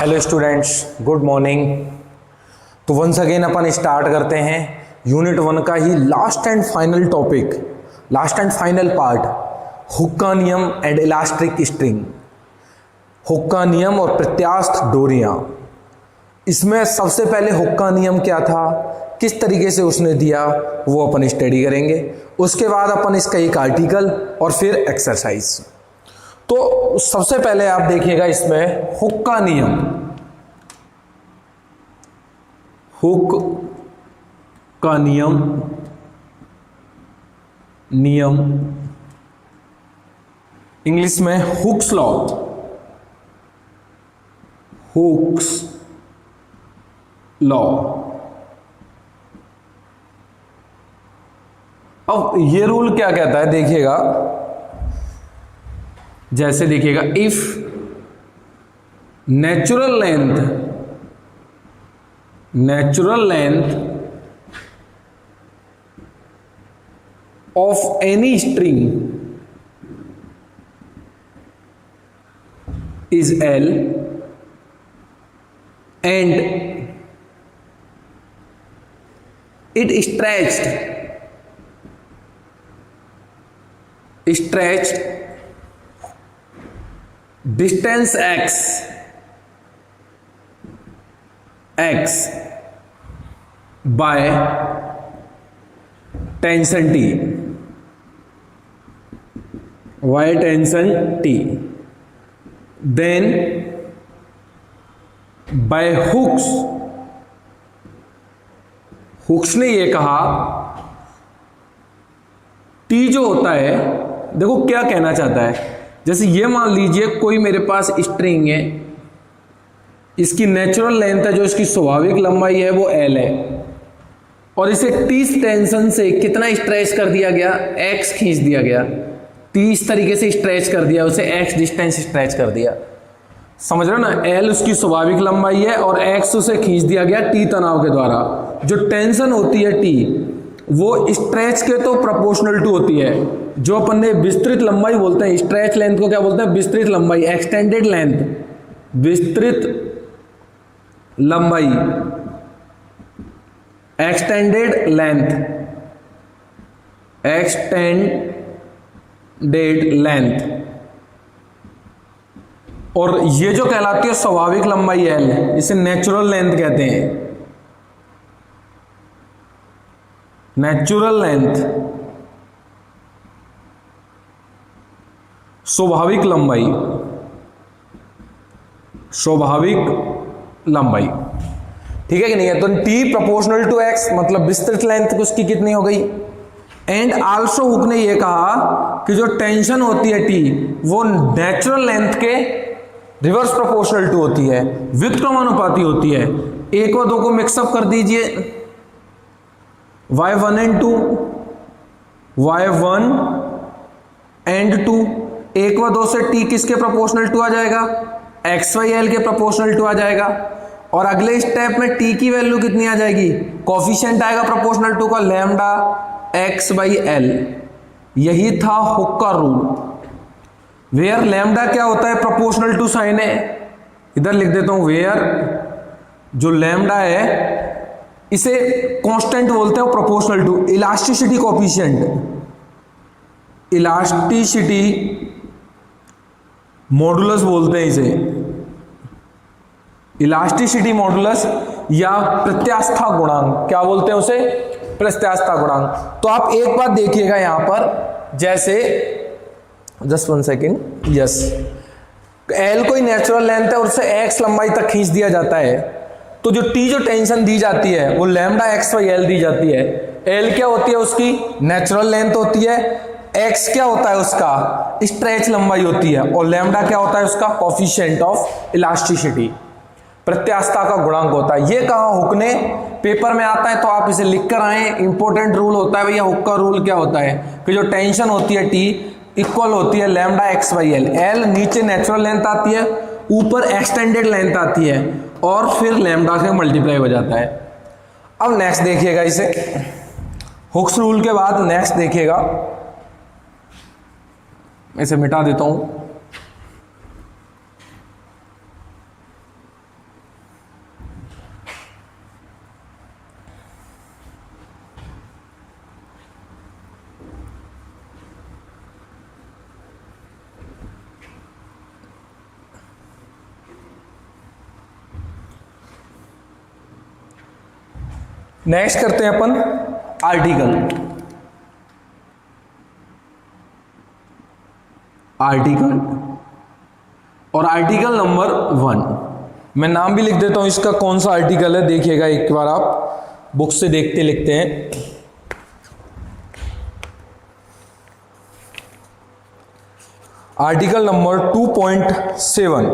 Hello students, good morning. तो once again अपन start करते हैं यूनिट 1 का ही last and final topic, last and final part, हुक्का नियम एंड इलास्टिक स्ट्रिंग। हुक्का नियम और प्रत्यास्थ डोरियां। इसमें सबसे पहले हुक्का नियम क्या था, किस तरीके से उसने दिया, वो अपन स्टडी करेंगे। उसके बाद अपन इसका एक आर्टिकल और फिर एक्सरसाइज। तो सबसे पहले आप देखिएगा इसमें हुक का नियम, हुक का नियम, नियम इंग्लिश में हुक्स लॉ, हुक्स लॉ। अब ये रूल क्या कहता है देखिएगा, जैसे देखिएगा, if natural length of any string is L and it stretched distance x by tension T, then by Hooke's ने ये कहा T जो होता है, देखो क्या कहना चाहता है। जैसे ये मान लीजिए कोई मेरे पास स्ट्रिंग है, इसकी नेचुरल लेंथ है, जो इसकी स्वाभाविक लंबाई है वो L है, और इसे T टेंशन से कितना स्ट्रेच कर दिया गया, X खींच दिया गया। T इस तरीके से स्ट्रेच कर दिया, उसे X डिस्टेंस स्ट्रेच कर दिया। समझ रहे हो ना, L उसकी स्वाभाविक लंबाई है और X उसे खींच दिया गया T तनाव के द्वारा। जो टेंशन होती है T, वो स्ट्रेच के तो प्रोपोर्शनल टू होती है। जो अपन ने विस्तृत लंबाई बोलते हैं, स्ट्रेच लेंथ को क्या बोलते हैं, विस्तृत लंबाई, एक्सटेंडेड लेंथ, विस्तृत लंबाई, एक्सटेंडेड लेंथ, एक्सटेंडेड लेंथ। और ये जो कहलाती है स्वाभाविक लंबाई L, इसे नेचुरल लेंथ कहते हैं। नेचुरल लेंथ, स्वाभाविक लंबाई, स्वाभाविक लंबाई, ठीक है कि नहीं है। तो T प्रोपोर्शनल टू X, मतलब विस्तृत लेंथ उसकी कितनी हो गई। एंड आल्सो हुक ने यह कहा कि जो टेंशन होती है T, वो नेचुरल लेंथ के रिवर्स प्रोपोर्शनल टू होती है, व्युत्क्रमानुपाती होती है। एक व दो को मिक्सअप कर दीजिए, y1 एंड 2, y1 एंड 2, एक व दो से T किसके प्रोपोर्शनल टू आ जाएगा, XYL के प्रोपोर्शनल टू आ जाएगा। और अगले स्टेप में T की वैल्यू कितनी आ जाएगी, कोफिशिएंट आएगा प्रोपोर्शनल टू का, लैम्डा x/L। यही था हुक का रूल, वेयर लैम्डा क्या होता है, प्रोपोर्शनल टू साइन है। इधर लिख देता हूं, वेयर जो लैम्डा है इसे कांस्टेंट बोलते हैं, proportional to elasticity coefficient, elasticity modulus बोलते हैं इसे, इलास्टिसिटी मॉडुलस या प्रत्यास्था गुणांक, क्या बोलते हैं उसे, प्रत्यास्था गुणांक। तो आप एक बात देखिएगा यहां पर, जैसे जस्ट 1 सेकेंड, यस, L कोई नेचुरल लेंथ है और उसे X लंबाई तक खींच दिया जाता है, तो जो T जो टेंशन दी जाती है वो लैम्डा x/L दी जाती है। L क्या होती है, उसकी नेचुरल लेंथ होती है, X क्या होता है, उसका स्ट्रेच लंबाई होती है, और लैम्डा क्या होता है, उसका कोफिशिएंट ऑफ इलास्टिसिटी, प्रत्यास्था का गुणांक होता है। ये कहा हुक ने, पेपर में आता है तो आप इसे लिख कर आए, इंपॉर्टेंट रूल होता है भैया। हुक का रूल क्या होता है कि जो टेंशन होती है T इक्वल होती है लैम्डा x/L। L नीचे नेचुरल लेंथ आती है, ऊपर एक्सटेंडेड लेंथ आती है, और फिर लैम्डा से मल्टीप्लाई हो जाता है। अब नेक्स्ट देखिएगा इसे, हुक्स रूल के बाद नेक्स्ट देखिएगा, इसे मिटा देता हूं। नेक्स्ट करते हैं अपन आर्टिकल। आर्टिकल और आर्टिकल नंबर 1, मैं नाम भी लिख देता हूं इसका, कौन सा आर्टिकल है देखिएगा एक बार, आप बुक से देखते लिखते हैं। आर्टिकल नंबर 2.7,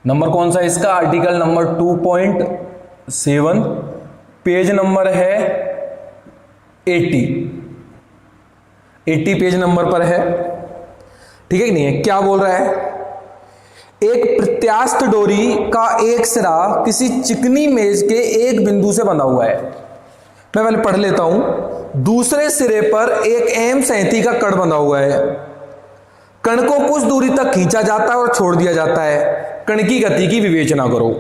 नंबर कौन सा है इसका? आर्टिकल नंबर 2.7, पेज नंबर है 80 पेज नंबर पर है, ठीक है कि नहीं है? क्या बोल रहा है? एक प्रत्यास्थ डोरी का एक सिरा किसी चिकनी मेज के एक बिंदु से बंधा हुआ है। मैं पहले पढ़ लेता हूं। दूसरे सिरे पर एक एम 37 का कण बंधा हुआ है। कण को कुछ दूरी तक खींचा जाता है और छोड़ दिया जाता है। कण की गति की विवेचना करो।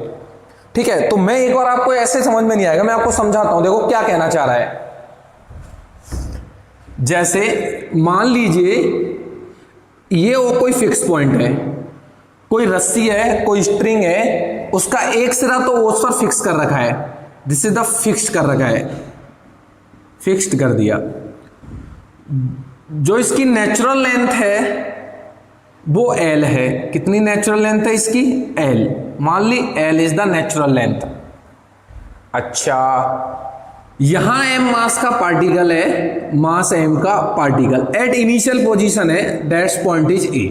ठीक है, तो मैं एक बार, आपको ऐसे समझ में नहीं आएगा, मैं आपको समझाता हूं। देखो क्या कहना चाह रहा है। जैसे मान लीजिए ये वो कोई फिक्स पॉइंट है, कोई रस्सी है, कोई स्ट्रिंग है, उसका एक सिरा तो उस पर फिक्स कर रखा है, दिस इज द फिक्स्ड कर रखा है, फिक्स्ड कर दिया। जो इसकी नेचुरल लेंथ है वो L है। कितनी नेचुरल लेंथ है इसकी? L। मान ली L is the natural length. अच्छा, यहां m मास का पार्टिकल है, मास m का पार्टिकल एट इनिशियल पोजीशन है, दैट्स पॉइंट इज A।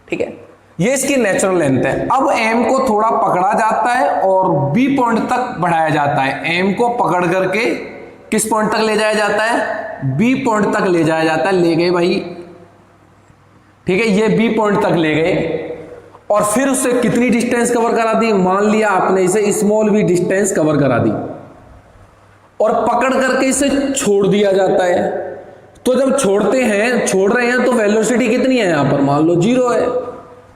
ठीक है, ये इसकी नेचुरल लेंथ है। अब m को थोड़ा पकड़ा जाता है और B पॉइंट तक बढ़ाया जाता है। m को पकड़ करके किस पॉइंट तक ले जाया जाता है? B पॉइंट तक ले जाया जाता है। ले गए भाई, ठीक है, ये B पॉइंट तक ले गए और फिर उससे कितनी डिस्टेंस कवर करा दी? मान लिया आपने इसे स्मॉल b डिस्टेंस कवर करा दी और पकड़ करके इसे छोड़ दिया जाता है। तो जब छोड़ रहे हैं तो वेलोसिटी कितनी है? यहां पर मान लो 0 है।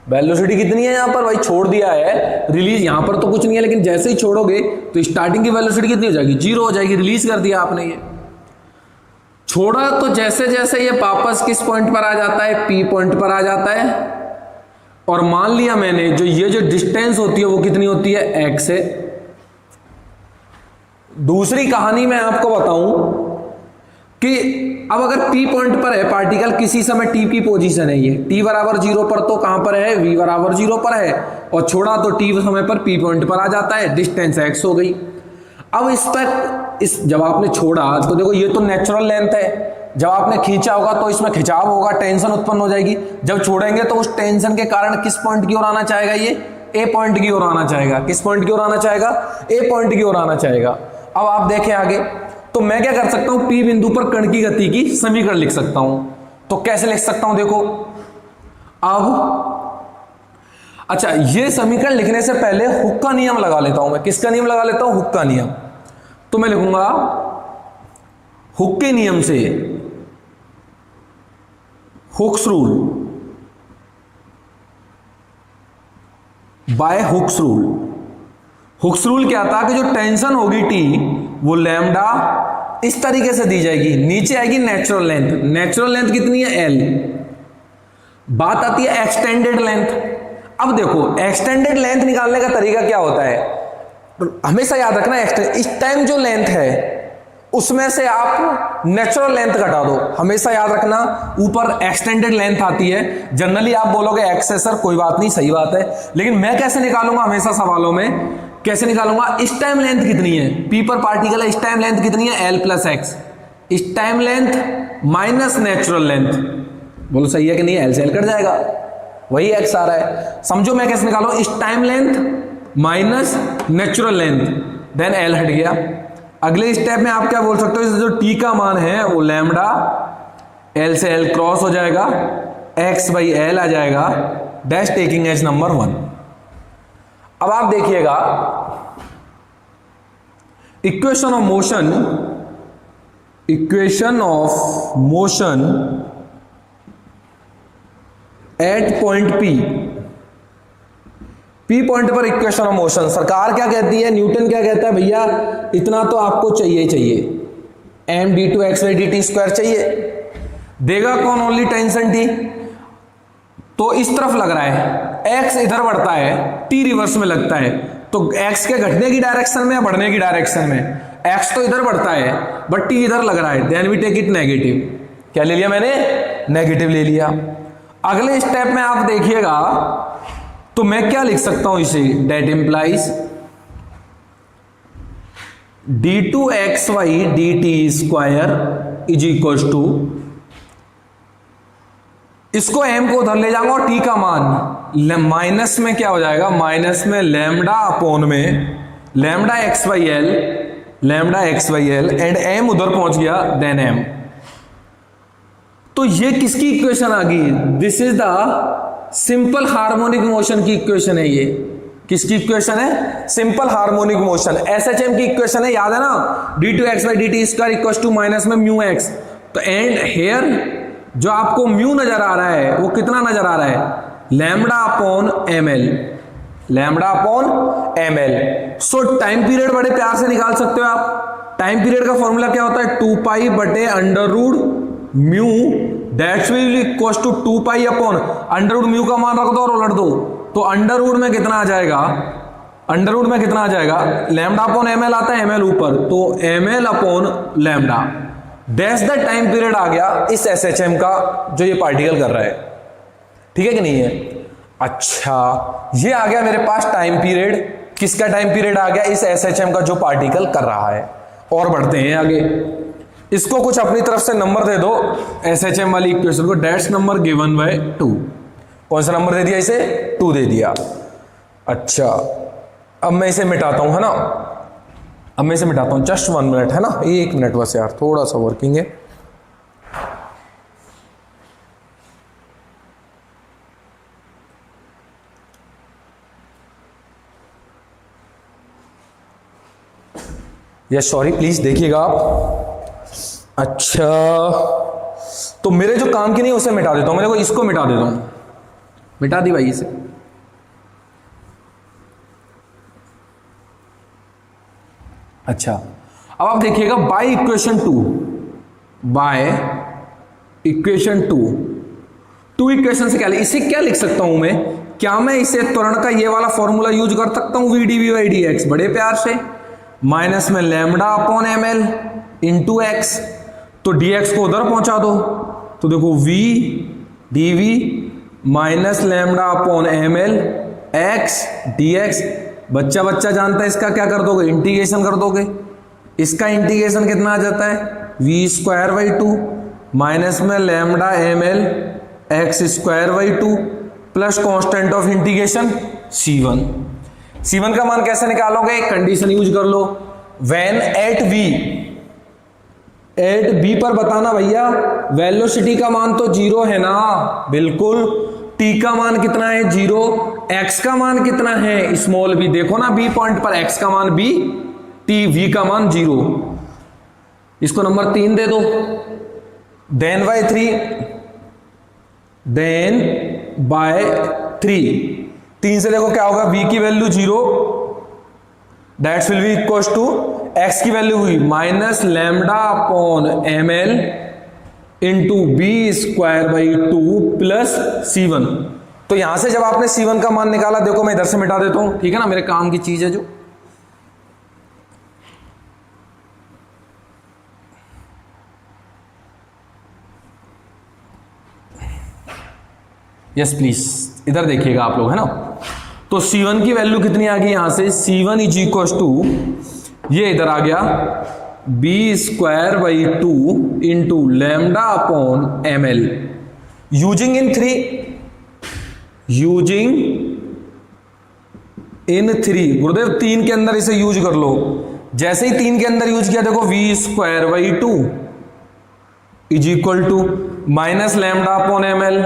वेलोसिटी कितनी है यहां पर? भाई छोड़ दिया है, रिलीज यहां पर तो कुछ नहीं है, लेकिन जैसे ही छोड़ोगे तो स्टार्टिंग की वेलोसिटी कितनी हो जाएगी? 0 हो जाएगी। रिलीज कर दिया आपने, ये छोड़ा तो जैसे जैसे ये वापस किस पॉइंट पर आ जाता है? P पॉइंट पर आ जाता है। और मान लिया मैंने जो ये जो डिस्टेंस होती है वो कितनी होती है? x है। दूसरी कहानी मैं आपको बताऊं कि अब अगर P पॉइंट पर है पार्टिकल, किसी समय T की पोजीशन है, ये T बराबर 0 पर तो कहां पर है? V बराबर 0 पर है। और छोड़ा तो T समय पर P पॉइंट पर आ जाता है, डिस्टेंस x हो गई। अब जब आपने छोड़ा तो देखो ये तो नेचुरल लेंथ है, जब आपने खींचा होगा तो इसमें खिंचाव होगा, टेंशन उत्पन्न हो जाएगी। जब छोड़ेंगे तो उस टेंशन के कारण किस पॉइंट की ओर आना चाहेगा? ये A पॉइंट की ओर आना चाहेगा। किस पॉइंट की ओर आना चाहेगा? A पॉइंट की ओर आना चाहेगा। अब आप देखें आगे, तो मैं क्या कर सकता हूं? P बिंदु पर कण की गति की समीकरण लिख सकता हूं। तो कैसे लिख सकता हूं? देखो अब, अच्छा, ये समीकरण लिखने से पहले हुक का नियम लगा लेता हूं मैं। किसका नियम लगा लेता हूं? हुक का नियम। तो मैं लिखूंगा हुक के नियम से, Hooke's rule, by Hooke's rule. Hooke's rule क्या था कि जो टेंशन होगी T वो लैम्डा इस तरीके से दी जाएगी, नीचे आएगी नेचुरल लेंथ। नेचुरल लेंथ कितनी है? L। बात आती है एक्सटेंडेड लेंथ। अब देखो एक्सटेंडेड लेंथ निकालने का तरीका क्या होता है? हमेशा याद रखना, इस टाइम जो लेंथ है उसमें से आप नेचुरल लेंथ घटा दो। हमेशा याद रखना, ऊपर एक्सटेंडेड लेंथ आती है। जनरली आप बोलोगे एक्स है सर, कोई बात नहीं, सही बात है, लेकिन मैं कैसे निकालूंगा हमेशा सवालों में? कैसे निकालूंगा? इस टाइम लेंथ कितनी है? P पर पार्टिकल है, इस टाइम लेंथ कितनी है? L plus x. इस time length minus natural length, बोलो सही है कि नहीं? L से L कट जाएगा, वही x आ रहा है। समझो मैं कैसे निकालू? इस time length minus natural length, then L हट गया। अगले स्टेप में आप क्या बोल सकते हो? जो T का मान है वो लैम्डा, L से L क्रॉस हो जाएगा, x बाई L आ जाएगा, डैश टेकिंग एज नंबर 1। अब आप देखिएगा equation of motion at point P point पर इक्वेशन ऑफ मोशन। सरकार क्या कहती है? न्यूटन क्या कहता है? भैया इतना तो आपको चाहिए m d2 x by dt square चाहिए। देगा कौन? Only tension T। तो इस तरफ लग रहा है, x इधर बढ़ता है, T रिवर्स में लगता है, तो x के घटने की डायरेक्शन में या बढ़ने की डायरेक्शन में? x तो इधर बढ़ता है बट t इधर लग रहा है, then we take it negative. क्या ले लिया मैंने? नेगेटिव ले लिया। अगले स्टेप में आप देखिएगा तो मैं क्या लिख सकता हूं इसे, that implies d2xy dt square is equal to, इसको m को उधर ले जाऊंगा और t का मान माइनस में क्या हो जाएगा, माइनस में लैम्डा अपॉन में lambda x by L and m उधर पहुंच गया देन m। तो ये किसकी इक्वेशन आ गई? This is the simple harmonic motion की इक्वेशन है। ये किसकी इक्वेशन है? सिंपल हार्मोनिक मोशन, एसएचएम की इक्वेशन है, याद है ना, d2x by dt square equal to minus में म्यू एक्स। तो एंड हेयर जो आपको म्यू नजर आ रहा है वो कितना नजर आ रहा है? Lambda upon M L, lambda upon M L. So time period बड़े प्यार से निकाल सकते हो आप। टाइम पीरियड का फॉर्मूला क्या होता है? 2 पाई बटे under root mu, that's will equal to 2 pi upon under root mu का मान रख दो और उलट दो, तो अंडर रूट में कितना आ जाएगा? अंडर रूट में कितना आ जाएगा? लैम्डा अपॉन एम एल आता है, एम एल ऊपर, तो M L upon lambda. That's the time period आ गया इस एसएचएम का जो ये पार्टिकल कर रहा है। ठीक है कि नहीं है? अच्छा, ये आ गया मेरे पास टाइम पीरियड। किसका टाइम पीरियड आ गया? इस एसएचएम का जो पार्टिकल कर रहा है। और बढ़ते हैं आगे, इसको कुछ अपनी तरफ से नंबर दे दो एसएचएम वाली इक्वेशन को, डेट्स नंबर गिवन बाय 2। कौन सा नंबर दे दिया इसे? 2 दे दिया। अच्छा, अब मैं इसे मिटाता हूं, है ना, अब मैं इसे मिटाता हूं, जस्ट 1 मिनट, है ना, 1 मिनट बस यार, थोड़ा सा वर्किंग है। यस सॉरी, प्लीज देखिएगा आप। अच्छा, तो मेरे जो काम की नहीं उसे मिटा देता हूं, मेरे को इसको मिटा देता हूं, मिटा दी भाई इसे। अच्छा, अब आप देखिएगा by equation 2, by equation 2 equation से क्या इसे क्या लिख सकता हूं मैं? क्या मैं इसे त्वरण का ये वाला फॉर्मूला यूज कर सकता हूं? V D V by D X, बड़े प्यार से, माइनस में lambda upon M L into X, तो डी एक्स को उधर पहुंचा दो, तो देखो V D V minus lambda upon M L X D X. बच्चा बच्चा जानता है इसका क्या कर दोगे? इंटीग्रेशन कर दोगे। इसका इंटीग्रेशन कितना आ जाता है? वी स्क्वायर बाई 2 माइनस में lambda M L X square by 2 plus constant of integration C1। C1 का मान कैसे निकालोगे? कंडीशन यूज कर लो, व्हेन एट V पर बताना भैया वेलोसिटी का मान तो 0 है ना, बिल्कुल। t का मान कितना है? 0। x का मान कितना है? Small v। देखो ना b पॉइंट पर x का मान b, t v का मान 0। इसको नंबर 3 दे दो, देन बाय 3, देन बाय 3 से देखो क्या होगा? v की value 0, that's will be equal to x की वैल्यू हुई minus lambda upon M L into B square by 2 plus C1। तो यहां से जब आपने C1 का मान निकाला, देखो मैं इधर से मिटा देता हूं, ठीक है ना, मेरे काम की चीज है जो। यस प्लीज, इधर देखिएगा आप लोग, है ना। तो C1 की वैल्यू कितनी आ गई यहां से? C1 इज इक्वल टू, ये इधर आ गया B square by 2 into lambda upon M L, using in 3 गुरुदेव 3 के अंदर इसे यूज कर लो। जैसे ही 3 के अंदर यूज किया, देखो V square by 2 is equal to minus lambda upon M L,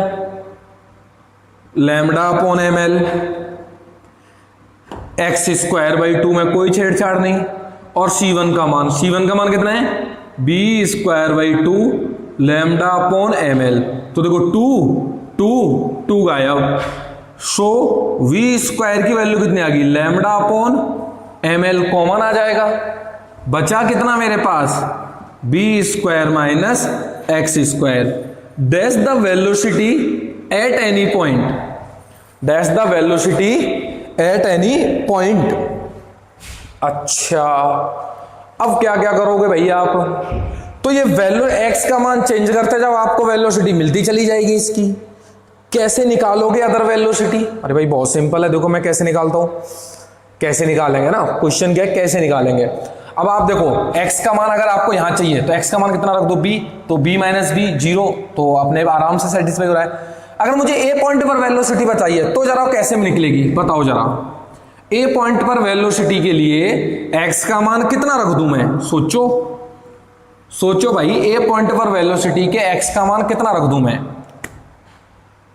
lambda upon M L X square by 2 में कोई छेड़छाड़ नहीं, और C1 का मान कितना है? B square by 2 lambda upon M L. तो देखो 2 गायब, सो वी स्क्वायर की वैल्यू कितनी आ गई? Lambda upon M L common आ जाएगा, बचा कितना मेरे पास? B square minus X square. That's the velocity at any point, that's the velocity at any point. अच्छा, अब क्या क्या करोगे भैया आप? तो ये वैल्यू x का मान चेंज करते जब आपको वेलोसिटी मिलती चली जाएगी इसकी। कैसे निकालोगे अदर वेलोसिटी? अरे भाई बहुत सिंपल है, देखो मैं कैसे निकालता हूं। कैसे निकालेंगे ना, क्वेश्चन क्या है कैसे निकालेंगे। अब आप देखो x का मान अगर आपको यहां चाहिए तो x का मान कितना रख दो b, तो b माइनस बी 0, तो अपने आराम से सेटिस्फाई हो रहा है। अगर मुझे a पॉइंट पर वेलोसिटी बताइए तो जरा कैसे निकलेगी बताओ जरा। a पॉइंट पर वेलोसिटी के लिए x का मान कितना रख दूं मैं? सोचो सोचो भाई, a पॉइंट पर वेलोसिटी के x का मान कितना रख दूं मैं?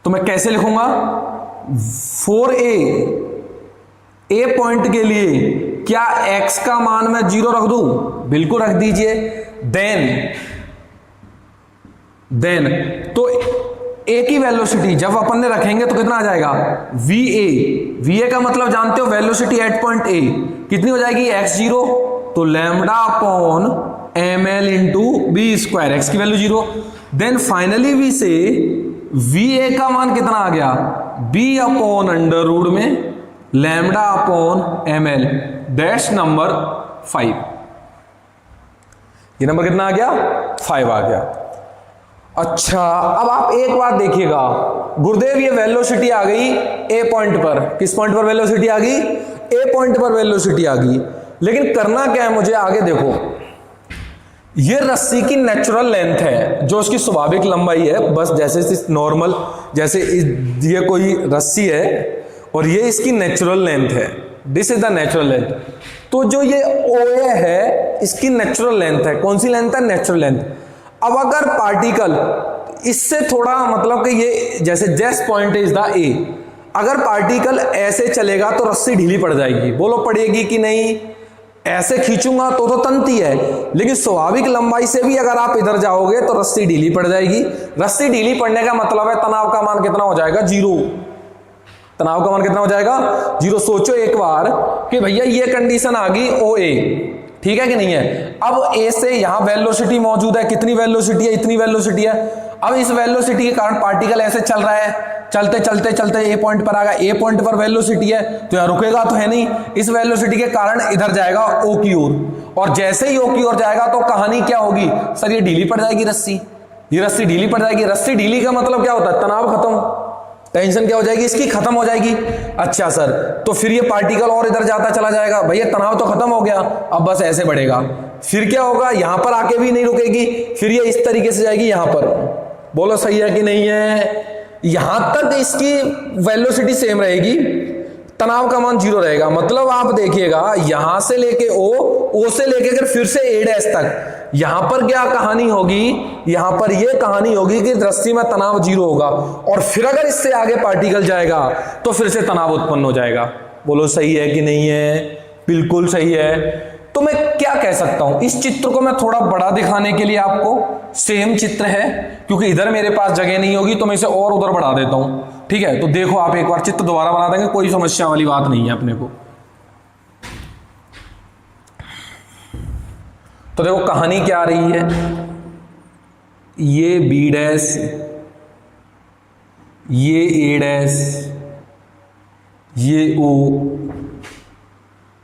तो मैं कैसे लिखूंगा? 4a a पॉइंट के लिए क्या x का मान मैं 0 रख दूं? बिल्कुल रख दीजिए। देन तो a की वेलोसिटी जब अपन ने रखेंगे तो कितना आ जाएगा? va का मतलब जानते हो वेलोसिटी एट पॉइंट a कितनी हो जाएगी? x0, तो lambda upon ml into B square, X की वैल्यू 0। देन फाइनली v से va का मान कितना आ गया? b अपॉन अंडर रूट में lambda upon ml, that's number 5। ये नंबर कितना आ गया? 5 आ गया। अच्छा, अब आप एक बात देखिएगा गुरुदेव, ये वेलोसिटी आ गई ए पॉइंट पर। किस पॉइंट पर वेलोसिटी आ गई? ए पॉइंट पर वेलोसिटी आ गई। लेकिन करना क्या है मुझे? आगे देखो, ये रस्सी की नेचुरल लेंथ है, जो उसकी स्वाभाविक लंबाई है, बस जैसे नॉर्मल, जैसे ये कोई रस्सी है और ये इसकी नेचुरल लेंथ है। This is the natural length. तो जो ये OA है इसकी नेचुरल लेंथ है। कौन सी लेंथ है? Natural length. अब अगर पार्टिकल इससे थोड़ा मतलब कि ये जैसे जस्ट पॉइंट इज द ए, अगर पार्टिकल ऐसे चलेगा तो रस्सी ढीली पड़ जाएगी। बोलो पड़ेगी कि नहीं? ऐसे खींचूंगा तो तंती है, लेकिन स्वाभाविक लंबाई से भी अगर आप इधर जाओगे तो रस्सी ढीली पड़ जाएगी। रस्सी ढीली पड़ने का मतलब है तनाव का मान कितना हो जाएगा? 0। तनाव का मान कितना हो जाएगा? 0। सोचो एक बार कि भैया ये कंडीशन आ गई OA, ठीक है कि नहीं है? अब A से यहां वेलोसिटी मौजूद है। कितनी वेलोसिटी है? इतनी वेलोसिटी है। अब इस वेलोसिटी के कारण पार्टिकल ऐसे चल रहा है, चलते चलते चलते ए पॉइंट पर आ गया। ए पॉइंट पर वेलोसिटी है तो यहां रुकेगा तो है नहीं। इस वेलोसिटी के कारण इधर जाएगा O की ओर, और जैसे ही O की ओर जाएगा तो कहानी क्या होगी? सर ये ढीली पड़ जाएगी रस्सी, ये रस्सी ढीली पड़ जाएगी। रस्सी ढीली का मतलब क्या होता है? तनाव खत्म, टेंशन क्या हो जाएगी इसकी? खत्म हो जाएगी। अच्छा सर, तो फिर ये पार्टिकल और इधर जाता चला जाएगा। भैया तनाव तो खत्म हो गया, अब बस ऐसे बढ़ेगा। फिर क्या होगा? यहां पर आके भी नहीं रुकेगी, फिर ये इस तरीके से जाएगी यहां पर। बोलो सही है कि नहीं है? यहां तक इसकी वेलोसिटी सेम रहेगी, तनाव का मान 0 रहेगा। मतलब आप देखिएगा यहां से लेके O से लेके अगर फिर से A' तक, यहां पर क्या कहानी होगी? यहां पर यह कहानी होगी कि रस्सी में तनाव 0 होगा, और फिर अगर इससे आगे पार्टिकल जाएगा तो फिर से तनाव उत्पन्न हो जाएगा। बोलो सही है कि नहीं है? बिल्कुल सही है। तो मैं क्या कह सकता हूं, इस चित्र को मैं थोड़ा बड़ा दिखाने के लिए आपको, सेम चित्र है क्योंकि इधर मेरे पास जगह नहीं होगी तो मैं इसे और उधर बढ़ा देता हूं, ठीक है? तो देखो आप एक बार चित्र दोबारा बना देंगे, कोई समस्या वाली बात नहीं है अपने को। तो देखो कहानी क्या आ रही है, ये B', ये A', ये O,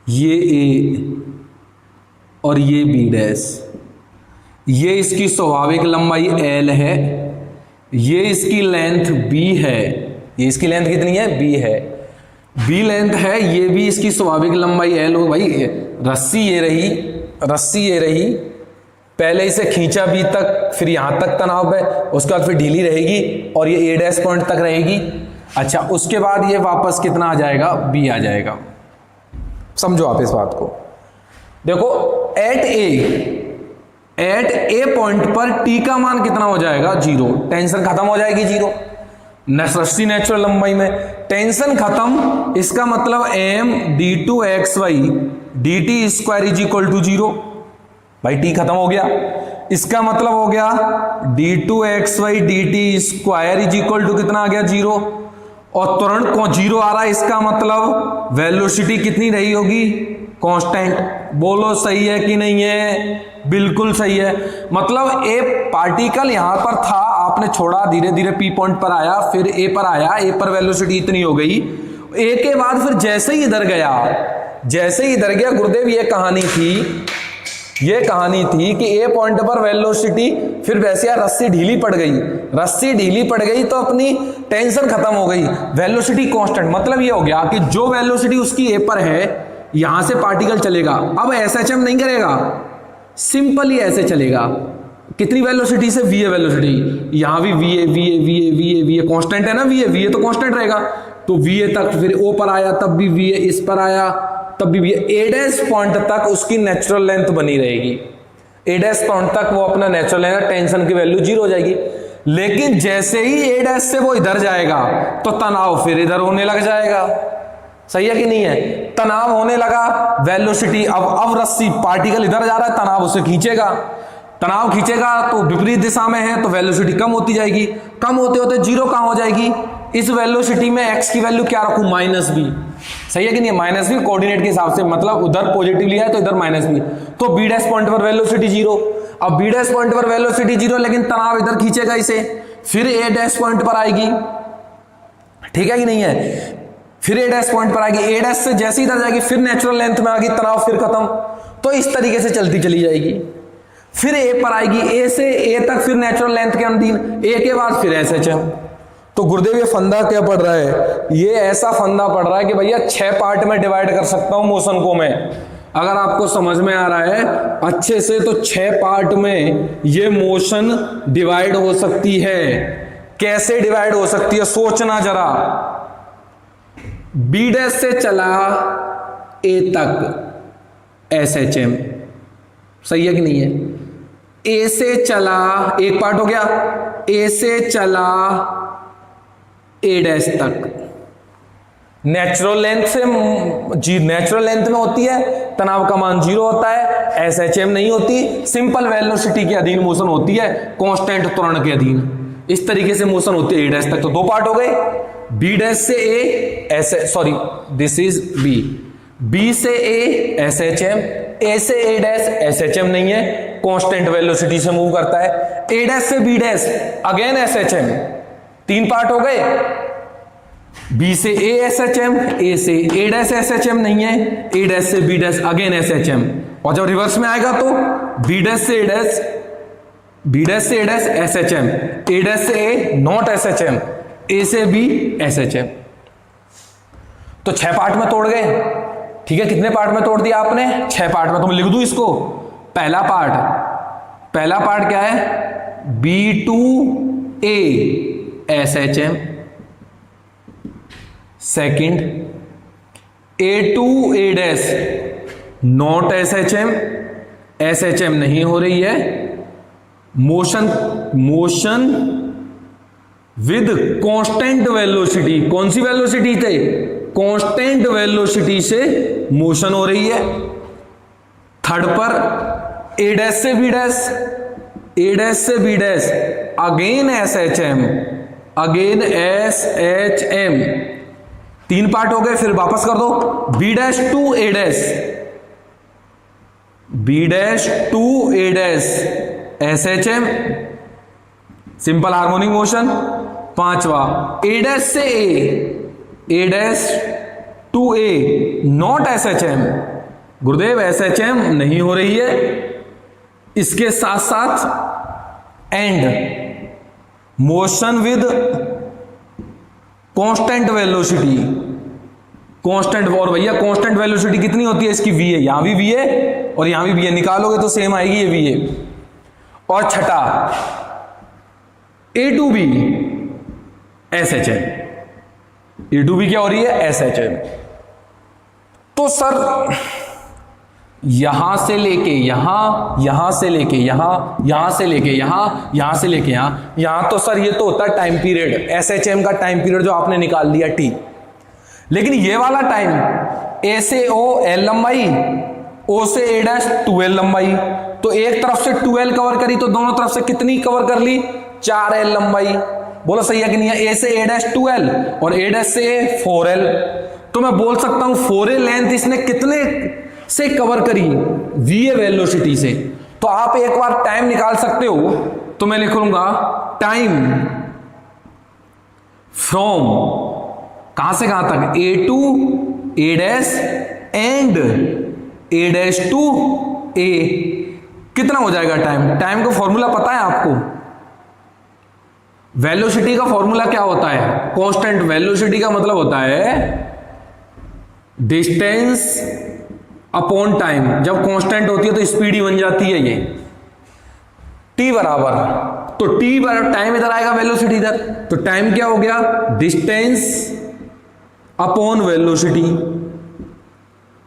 ये A और ये B'। ये इसकी स्वाभाविक लंबाई L है, ये इसकी लेंथ B है। ये इसकी लेंथ कितनी है? B है। B लेंथ है, ये भी इसकी स्वाभाविक लंबाई L हो। भाई रस्सी ये रही, रस्सी ये रही, पहले इसे खींचा B तक, फिर यहां तक तनाव है, उसके बाद फिर ढीली रहेगी और ये A' पॉइंट तक रहेगी। अच्छा, उसके बाद ये वापस कितना आ जाएगा? B आ जाएगा। समझो आप इस बात को। देखो एट ए पॉइंट पर T का मान कितना हो जाएगा? 0। टेंशन खत्म हो जाएगी 0। रस्सी नेचुरल लंबाई में टेंशन खत्म, इसका मतलब m d2xy dt square is equal to 0। भाई T खत्म हो गया, इसका मतलब हो गया d2xy dt square is equal to कितना आ गया? 0। और तुरंत 0 आ रहा है, इसका मतलब वेलोसिटी कितनी रही होगी? कांस्टेंट। बोलो सही है कि नहीं है? बिल्कुल सही है। मतलब ए पार्टिकल यहां पर था, आपने छोड़ा, धीरे धीरे P पॉइंट पर आया, फिर A पर आया, A पर वेलोसिटी इतनी हो गई। A के बाद फिर जैसे ही इधर गया, जैसे ही इधर गया गुरुदेव, ये कहानी थी कि ए पॉइंट पर वेलोसिटी, फिर वैसे यार रस्सी ढीली पड़ गई तो अपनी टेंशन खत्म हो गई, वेलोसिटी कांस्टेंट। मतलब ये हो गया कि जो वेलोसिटी उसकी ए पर है, यहां से पार्टिकल चलेगा, अब एसएचएम नहीं करेगा, सिंपली ऐसे चलेगा। कितनी वेलोसिटी से? वी ए वेलोसिटी, यहां भी वी ए कांस्टेंट है ना, वी ए तो कांस्टेंट रहेगा, तो वी ए तक, फिर ओ पर आया तब भी वी ए, इस पर आया तब भी वी ए डैश पॉइंट तक उसकी नेचुरल लेंथ बनी रहेगी। ए डैश पॉइंट तक वो अपना नेचुरल लेंथ, टेंशन की वैल्यू 0 हो जाएगी। लेकिन जैसे ही ए डैश से वो इधर जाएगा तो तनाव फिर इधर होने लग जाएगा। सही है कि नहीं है? तनाव होने लगा, वेलोसिटी, अब रस्सी, पार्टिकल इधर जा रहा है, तनाव उसे खींचेगा, तनाव खींचेगा तो विपरीत दिशा में है, तो वेलोसिटी कम होती जाएगी, कम होते होते 0 कहां हो जाएगी? इस वेलोसिटी में एक्स की वैल्यू क्या रखूं? -b। सही है कि नहीं? -b कोऑर्डिनेट के हिसाब से, मतलब उधर पॉजिटिव लिया है तो इधर -b, तो बी डैश पॉइंट पर वेलोसिटी 0। अब बी डैश पॉइंट पर वेलोसिटी 0, लेकिन तनाव इधर खींचेगा इसे, फिर ए डैश पॉइंट पर आएगी, ठीक है कि नहीं है? फिर ए डैश पॉइंट पर आएगी, ए डैश से जैसे ही इधर जाएगी फिर नेचुरल लेंथ में आ गई, तनाव फिर खत्म। तो इस तरीके से चलती चली जाएगी, फिर ए पर आएगी, ए से ए तक फिर नेचुरल लेंथ के अधीन, ए के बाद फिर एसएचएम। तो गुरुदेव ये फंदा क्या पड़ रहा है? ये ऐसा फंदा पड़ रहा है कि भैया 6 पार्ट में डिवाइड कर सकता हूं मोशन को मैं। अगर आपको समझ में आ रहा है अच्छे से, तो 6 पार्ट में ये मोशन डिवाइड हो सकती है। कैसे डिवाइड हो सकती है सोचना जरा। बी डैश से चला ए तक एसएचएम, सही है कि नहीं है? ए से चला, एक पार्ट हो गया, ए से चला ए डैश तक, नेचुरल लेंथ से नेचुरल लेंथ में होती है, तनाव का मान 0 होता है, एसएचएम नहीं होती, सिंपल वेलोसिटी के अधीन मोशन होती है, कांस्टेंट त्वरण के अधीन। इस तरीके से मोशन होती है ए डैश तक। तो 2 पार्ट हो गए, बी डैश से A, sorry this is B, B से ए एसएचएम, ए से ए डैश एसएचएम नहीं है, कांस्टेंट वेलोसिटी से मूव करता है, ए डैश से B dash again SHM. 3 part हो गए, बी से ए एसएचएम, ए से ए डैश एसएचएम नहीं है, ए डैश से बी डैश अगेन एसएचएम, और जब रिवर्स में आएगा तो बी डैश से ए डैश, बी डैश से A dash SHM, A dash से ए नॉट एसएचएम, ए से बी एसएचएम। तो 6 पार्ट में तोड़ गए, ठीक है? कितने पार्ट में तोड़ दिया आपने? 6 पार्ट में। तो मैं लिख दूं इसको, पहला पार्ट क्या है? B2A SHM, second A2A dash not SHM, SHM नहीं हो रही है, मोशन विद कांस्टेंट वेलोसिटी। कौन सी वेलोसिटी थे? कांस्टेंट वेलोसिटी से मोशन हो रही है। थर्ड पर ए डैश से बी डैश, ए डैश से B dash again SHM, again SHM। 3 part हो गए, फिर वापस कर दो, B dash to A dash, B dash to A dash SHM, simple harmonic motion. 5वां ए डैश से A dash to A not SHM, गुरुदेव SHM नहीं हो रही है। इसके साथ साथ and motion with constant velocity, constant. और भैया कांस्टेंट वेलोसिटी कितनी होती है इसकी? वी ए, यहां भी वी ए और यहां भी वी ए, निकालोगे तो सेम आएगी ये वी ए। और छठा A2B SHM, A2B क्या हो रही है? SHM। तो सर यहां से लेके यहां, यहां से लेके यहां, यहां से लेके यहां, यहां से लेके यहां, तो सर ये तो होता है टाइम पीरियड, SHM का टाइम पीरियड जो आपने निकाल दिया T। लेकिन ये वाला टाइम, A से O L लंबाई, O से A डैश 2L लंबाई, तो एक तरफ से 2L कवर करी तो दोनों तरफ से कितनी कवर कर ली? 4L लंबाई। बोलो सही है कि नहीं है? A से A डैश 2L और A डैश से A 4L। तो मैं बोल सकता हूं 4L लेंथ इसने कितने से कवर करी? VA वेलोसिटी से। तो आप एक बार टाइम निकाल सकते हो, तो मैं लिख लूंगा टाइम फ्रॉम कहां से कहां तक? A to A dash and A dash to A, कितना हो जाएगा टाइम? टाइम का फॉर्मूला पता है आपको? वेलोसिटी का फॉर्मूला क्या होता है? कांस्टेंट वेलोसिटी का मतलब होता है डिस्टेंस अपॉन टाइम। जब कांस्टेंट होती है तो स्पीड ही बन जाती है ये। टी बराबर, तो टी बराबर टाइम इधर आएगा, वेलोसिटी इधर, तो टाइम क्या हो गया? Distance upon velocity.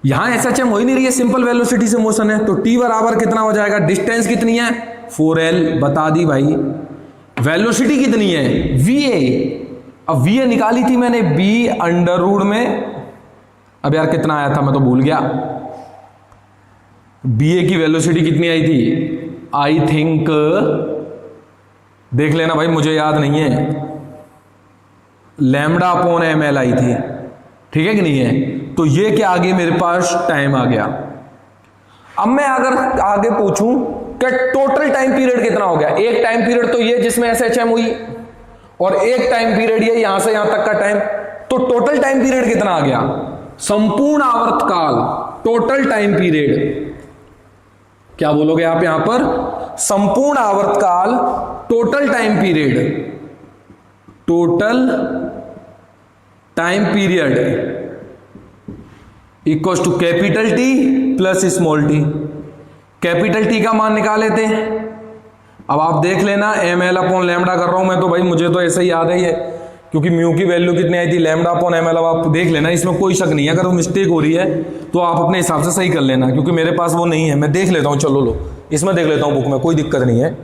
यहां एसएचएम हो ही नहीं रही है, सिंपल वेलोसिटी से मोशन है, तो टी बराबर कितना हो जाएगा? डिस्टेंस कितनी है? 4L, बता दी भाई। वेलोसिटी कितनी है? VA। अब VA निकाली थी मैंने B अंडर रूट में, अब यार कितना आया था मैं तो भूल गया। BA की वेलोसिटी कितनी आई थी? आई थिंक, देख लेना भाई, मुझे याद नहीं है, लैम्डा अपॉन ML आई थी, ठीक है कि नहीं है? तो ये क्या आ गई मेरे पास? टाइम आ गया। अब मैं अगर आगे पूछूं कि टोटल टाइम पीरियड कितना हो गया? एक टाइम पीरियड तो ये जिसमें एसएचएम हुई, और एक टाइम पीरियड ये यहां से यहां तक का टाइम, तो टोटल टाइम पीरियड कितना आ गया? संपूर्ण आवर्तकाल, टोटल टाइम पीरियड, क्या बोलोगे आप यहां पर? संपूर्ण आवर्तकाल, total time period, total time period equals to capital T plus small T. Capital T का मान निकाले थे, अब आप देख लेना, ML अपॉन लैम्डा कर रहा हूं मैं तो भाई, मुझे तो ऐसे ही याद है ये, क्योंकि म्यू की वैल्यू कितनी आई थी? Lambda upon ML। अब आप देख लेना, इसमें कोई शक नहीं है, अगर वो मिस्टेक हो रही है तो आप अपने हिसाब से सही कर लेना, क्योंकि मेरे पास वो नहीं है, मैं देख लेता हूं, चलो लो इसमें देख लेता हूं बुक में, कोई दिक्कत नहीं है।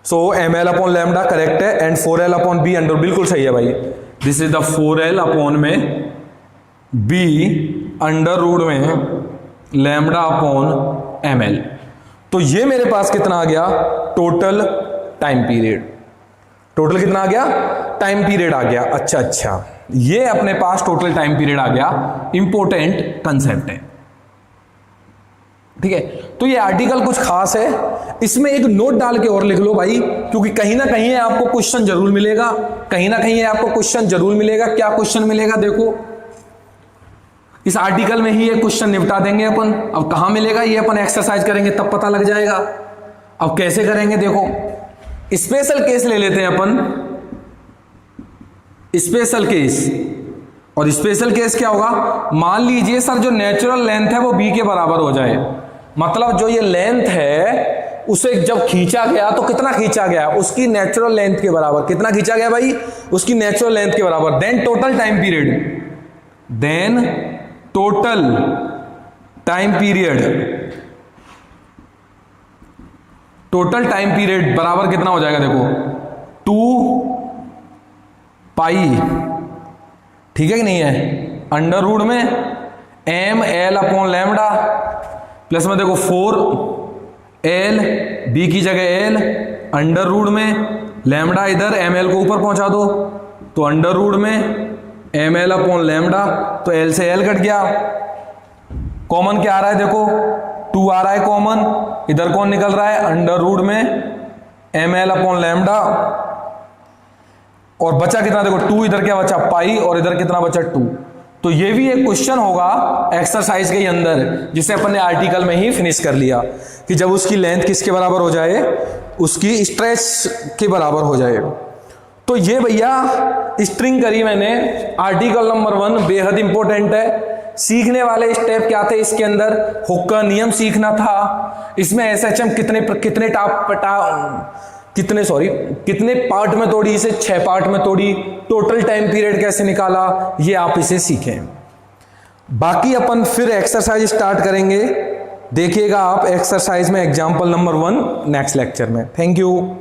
सो ML अपॉन लैम्डा करेक्ट है, and 4L upon B under, बिल्कुल सही है भाई। This is the 4L upon में B अंडर रूट में लैम्डा अपॉन ML। तो ये मेरे पास कितना आ गया? Total time period. टोटल कितना आ गया? टाइम पीरियड आ गया। अच्छा, ये अपने पास टोटल टाइम पीरियड आ गया। इंपॉर्टेंट कंसेप्ट है, ठीक है? तो ये आर्टिकल कुछ खास है, इसमें एक नोट डाल के और लिख लो भाई, क्योंकि कहीं ना कहीं आपको क्वेश्चन जरूर मिलेगा, कहीं ना कहीं आपको क्वेश्चन जरूर मिलेगा। क्या क्वेश्चन मिलेगा? देखो, इस आर्टिकल में ही ये क्वेश्चन निपटा देंगे अपन। अब कहां मिलेगा ये अपन एक्सरसाइज करेंगे तब पता लग जाएगा। अब कैसे करेंगे? देखो, स्पेशल केस ले लेते हैं अपन, स्पेशल केस। और स्पेशल केस क्या होगा? मान लीजिए सर जो नेचुरल लेंथ है वो B के बराबर हो जाए, मतलब जो ये लेंथ है उसे जब खींचा गया तो कितना खींचा गया? उसकी नेचुरल लेंथ के बराबर। कितना खींचा गया भाई? उसकी नेचुरल लेंथ के बराबर। Then total time period, then total time period, total time period बराबर कितना हो जाएगा? देखो 2 पाई, ठीक है कि नहीं है? अंडर रूट में ML अपॉन लैम्डा प्लस में देखो 4L, B की जगह L, अंडर रूट में लैम्डा, इधर ML को ऊपर पहुंचा दो तो अंडर रूट में ML अपॉन लैम्डा, तो L से L कट गया। कॉमन क्या आ रहा है? देखो 2 आ रहा है कॉमन, इधर कौन निकल रहा है? अंडर रूट में ML अपॉन लैम्डा, और बचा कितना? देखो 2, इधर क्या बचा? पाई, और इधर कितना बचा? 2। तो ये भी एक क्वेश्चन होगा एक्सरसाइज के अंदर, जिसे अपन ने आर्टिकल में ही फिनिश कर लिया, कि जब उसकी लेंथ किसके बराबर हो जाए? उसकी स्ट्रेच के बराबर हो जाए। तो ये भैया स्ट्रिंग करी मैंने, आर्टिकल नंबर 1 बेहद इंपॉर्टेंट है। सीखने वाले स्टेप क्या थे इसके अंदर? हुक का नियम सीखना था, इसमें एसएचएम कितने पार्ट में तोड़ी, इसे 6 पार्ट में तोड़ी, टोटल टाइम पीरियड कैसे निकाला, ये आप इसे सीखें। बाकी अपन फिर एक्सरसाइज स्टार्ट करेंगे, देखिएगा आप एक्सरसाइज में एग्जांपल नंबर 1 नेक्स्ट लेक्चर में। Thank you.